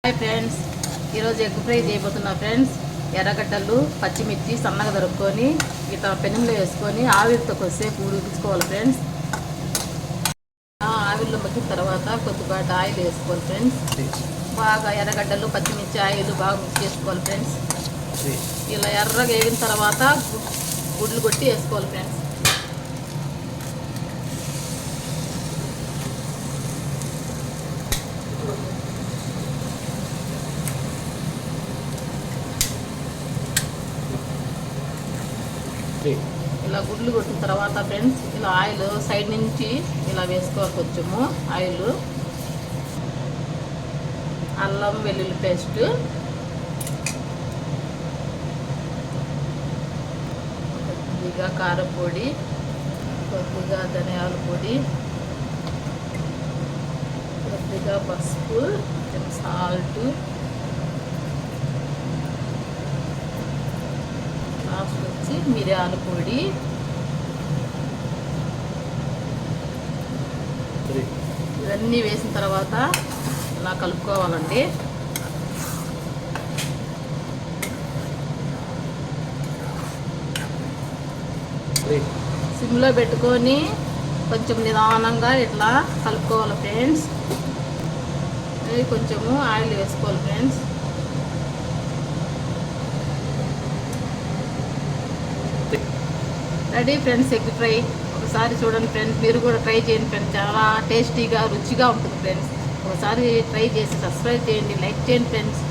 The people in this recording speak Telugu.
హాయ్ ఫ్రెండ్స్, ఈరోజు ఎగ్ ఫ్రై చేయబోతున్నా ఫ్రెండ్స్. ఎర్రగడ్డలు పచ్చిమిర్చి సన్నగా దొరుకుకొని ఇట్లా పెనంలో వేసుకొని ఆవిరితో కొద్దిసేపు ఉడికించుకోవాలి ఫ్రెండ్స్. ఆవిరిలో మగ్గిన తర్వాత కొద్దిపాటి ఆయిల్ వేసుకోవాలి ఫ్రెండ్స్. బాగా ఎర్రగడ్డలు పచ్చిమిర్చి ఆయిల్ బాగా మిక్స్ చేసుకోవాలి ఫ్రెండ్స్. ఇలా ఎర్రగా వేగిన తర్వాత గుడ్లు కొట్టి వేసుకోవాలి ఫ్రెండ్స్. ఇలా గుడ్లు కొట్టిన తర్వాత ఫ్రెండ్స్ ఇలా ఆయిల్ సైడ్ నుంచి ఇలా వేసుకోవాలి. కొంచెము ఆయిల్, అల్లం వెల్లుల్లి పేస్ట్, కొద్దిగా కారం పొడి, కొద్దిగా ధనియాల పొడి, కొద్దిగా పసుపు, కొంచెం సాల్ట్, లాస్ట్ వచ్చి మిరియాల పొడి, ఇవన్నీ వేసిన తర్వాత ఇలా కలుపుకోవాలండి. సిమ్లో పెట్టుకొని కొంచెం నిదానంగా ఇట్లా కలుపుకోవాలి ఫ్రెండ్స్. కొంచెము ఆయిల్ వేసుకోవాలి friends. Ready friends, egg fry. ఒకసారి చూడండి ఫ్రెండ్స్, మీరు కూడా ట్రై చేయండి ఫ్రెండ్స్. చాలా టేస్టీగా రుచిగా ఉంటుంది ఫ్రెండ్స్. ఒకసారి ట్రై చేసి సబ్స్క్రైబ్ చేయండి, లైక్ చేయండి ఫ్రెండ్స్.